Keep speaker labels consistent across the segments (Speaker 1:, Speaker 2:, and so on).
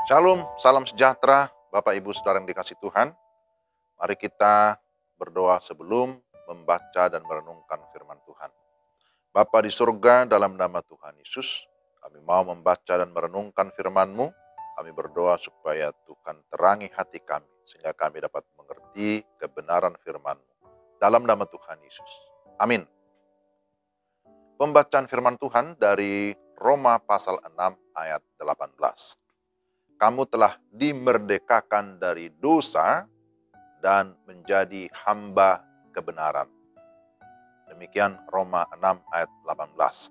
Speaker 1: Shalom, salam sejahtera, Bapak Ibu Saudara yang dikasihi Tuhan. Mari kita berdoa sebelum membaca dan merenungkan firman Tuhan. Bapa di surga, dalam nama Tuhan Yesus, kami mau membaca dan merenungkan firman-Mu. Kami berdoa supaya Tuhan terangi hati kami, sehingga kami dapat mengerti kebenaran firman-Mu. Dalam nama Tuhan Yesus. Amin. Pembacaan firman Tuhan dari Roma pasal 6 ayat 18. Kamu telah dimerdekakan dari dosa dan menjadi hamba kebenaran. Demikian Roma 6 ayat 18.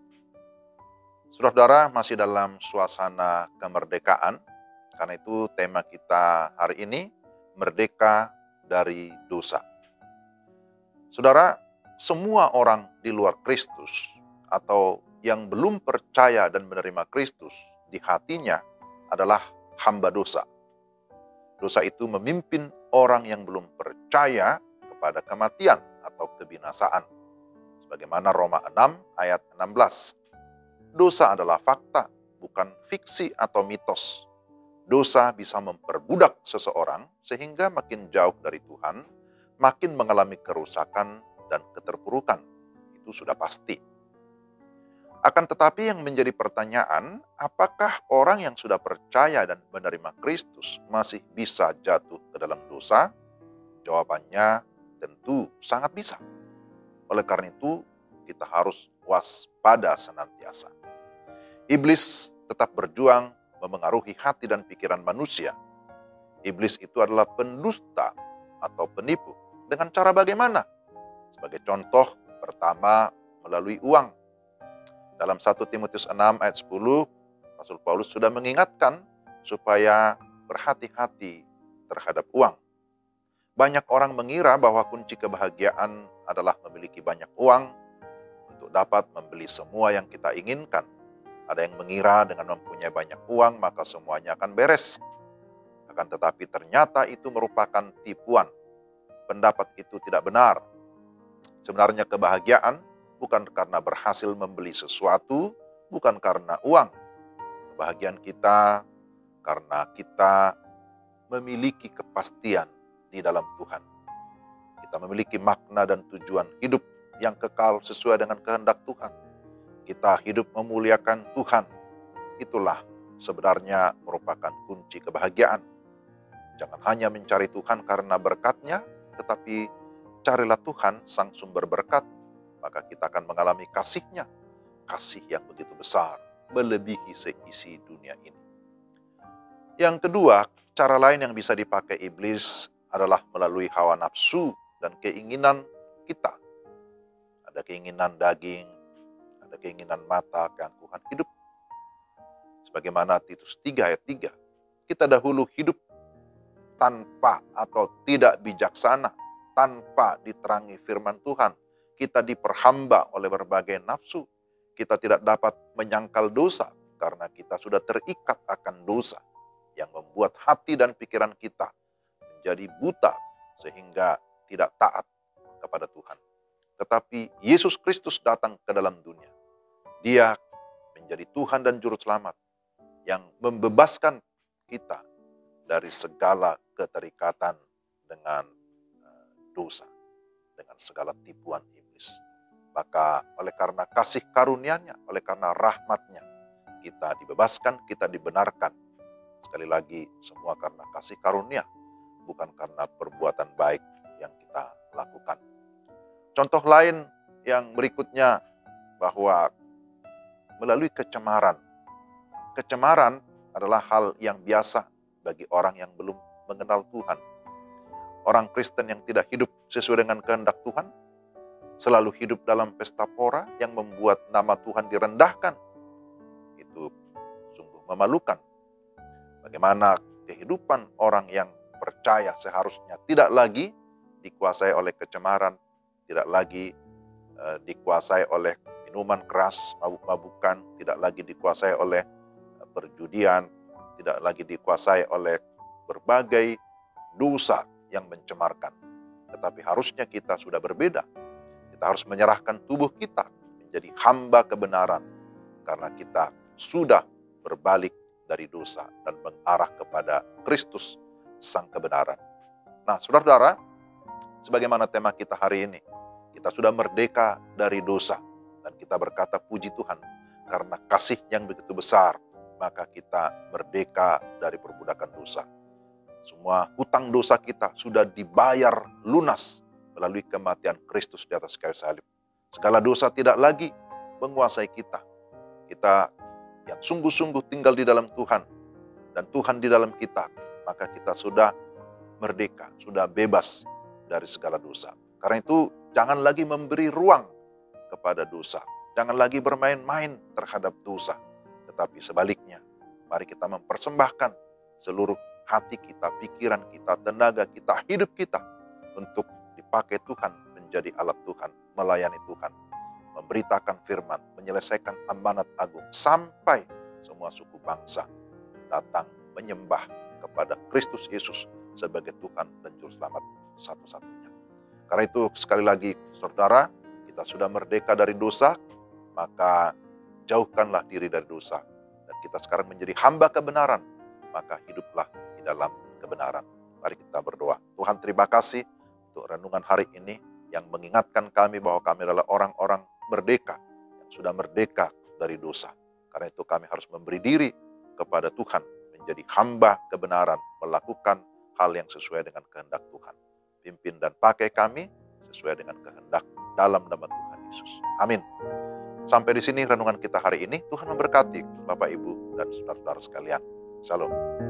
Speaker 1: Saudara-saudara, masih dalam suasana kemerdekaan. Karena itu tema kita hari ini, merdeka dari dosa. Saudara, semua orang di luar Kristus atau yang belum percaya dan menerima Kristus di hatinya adalah hamba dosa. Dosa itu memimpin orang yang belum percaya kepada kematian atau kebinasaan. Sebagaimana Roma 6 ayat 16. Dosa adalah fakta, bukan fiksi atau mitos. Dosa bisa memperbudak seseorang sehingga makin jauh dari Tuhan, makin mengalami kerusakan dan keterpurukan. Itu sudah pasti. Akan tetapi yang menjadi pertanyaan, apakah orang yang sudah percaya dan menerima Kristus masih bisa jatuh ke dalam dosa? Jawabannya tentu sangat bisa. Oleh karena itu, kita harus waspada senantiasa. Iblis tetap berjuang memengaruhi hati dan pikiran manusia. Iblis itu adalah pendusta atau penipu. Dengan cara bagaimana? Sebagai contoh, pertama melalui uang. Dalam 1 Timotius 6 ayat 10, Rasul Paulus sudah mengingatkan supaya berhati-hati terhadap uang. Banyak orang mengira bahwa kunci kebahagiaan adalah memiliki banyak uang untuk dapat membeli semua yang kita inginkan. Ada yang mengira dengan mempunyai banyak uang maka semuanya akan beres. Akan tetapi ternyata itu merupakan tipuan. Pendapat itu tidak benar. Sebenarnya kebahagiaan bukan karena berhasil membeli sesuatu, bukan karena uang. Kebahagiaan kita karena kita memiliki kepastian di dalam Tuhan. Kita memiliki makna dan tujuan hidup yang kekal sesuai dengan kehendak Tuhan. Kita hidup memuliakan Tuhan. Itulah sebenarnya merupakan kunci kebahagiaan. Jangan hanya mencari Tuhan karena berkat-Nya, tetapi carilah Tuhan sang sumber berkat. Maka kita akan mengalami kasih-Nya. Kasih yang begitu besar, melebihi seisi dunia ini. Yang kedua, cara lain yang bisa dipakai iblis adalah melalui hawa nafsu dan keinginan kita. Ada keinginan daging, ada keinginan mata, keangkuhan hidup. Sebagaimana Titus 3 ayat 3. Kita dahulu hidup tanpa atau tidak bijaksana, tanpa diterangi firman Tuhan. Kita diperhamba oleh berbagai nafsu. Kita tidak dapat menyangkal dosa karena kita sudah terikat akan dosa yang membuat hati dan pikiran kita menjadi buta sehingga tidak taat kepada Tuhan. Tetapi Yesus Kristus datang ke dalam dunia. Dia menjadi Tuhan dan Juru Selamat yang membebaskan kita dari segala keterikatan dengan dosa, dengan segala tipuan iblis. Maka oleh karena kasih karunia-Nya, oleh karena rahmat-Nya, kita dibebaskan, kita dibenarkan. Sekali lagi, semua karena kasih karunia, bukan karena perbuatan baik yang kita lakukan. Contoh lain yang berikutnya, bahwa melalui kecemaran. Kecemaran adalah hal yang biasa bagi orang yang belum mengenal Tuhan. Orang Kristen yang tidak hidup sesuai dengan kehendak Tuhan, selalu hidup dalam pesta pora yang membuat nama Tuhan direndahkan. Itu sungguh memalukan. Bagaimana kehidupan orang yang percaya seharusnya tidak lagi dikuasai oleh kecemaran, tidak lagi dikuasai oleh minuman keras, mabuk-mabukan, tidak lagi dikuasai oleh perjudian, tidak lagi dikuasai oleh berbagai dosa yang mencemarkan. Tetapi harusnya kita sudah berbeda. Kita harus menyerahkan tubuh kita menjadi hamba kebenaran karena kita sudah berbalik dari dosa dan mengarah kepada Kristus, Sang kebenaran. Nah, saudara-saudara, sebagaimana tema kita hari ini, kita sudah merdeka dari dosa. Dan kita berkata, puji Tuhan, karena kasih yang begitu besar, maka kita merdeka dari perbudakan dosa. Semua hutang dosa kita sudah dibayar lunas melalui kematian Kristus di atas kayu salib. Segala dosa tidak lagi menguasai kita. Kita yang sungguh-sungguh tinggal di dalam Tuhan, dan Tuhan di dalam kita, maka kita sudah merdeka, sudah bebas dari segala dosa. Karena itu, jangan lagi memberi ruang kepada dosa. Jangan lagi bermain-main terhadap dosa. Tetapi sebaliknya, mari kita mempersembahkan seluruh hati kita, pikiran kita, tenaga kita, hidup kita untuk dipakai Tuhan menjadi alat Tuhan, melayani Tuhan, memberitakan firman, menyelesaikan amanat agung sampai semua suku bangsa datang menyembah kepada Kristus Yesus sebagai Tuhan dan Juru Selamat satu-satunya. Karena itu sekali lagi saudara, kita sudah merdeka dari dosa, maka jauhkanlah diri dari dosa. Dan kita sekarang menjadi hamba kebenaran, maka hiduplah di dalam kebenaran. Mari kita berdoa. Tuhan, terima kasih untuk renungan hari ini yang mengingatkan kami bahwa kami adalah orang-orang merdeka, yang sudah merdeka dari dosa. Karena itu kami harus memberi diri kepada Tuhan, menjadi hamba kebenaran, melakukan hal yang sesuai dengan kehendak Tuhan. Pimpin dan pakai kami sesuai dengan kehendak dalam nama Tuhan Yesus. Amin. Sampai di sini renungan kita hari ini. Tuhan memberkati Bapak, Ibu, dan saudara-saudara sekalian. Shalom.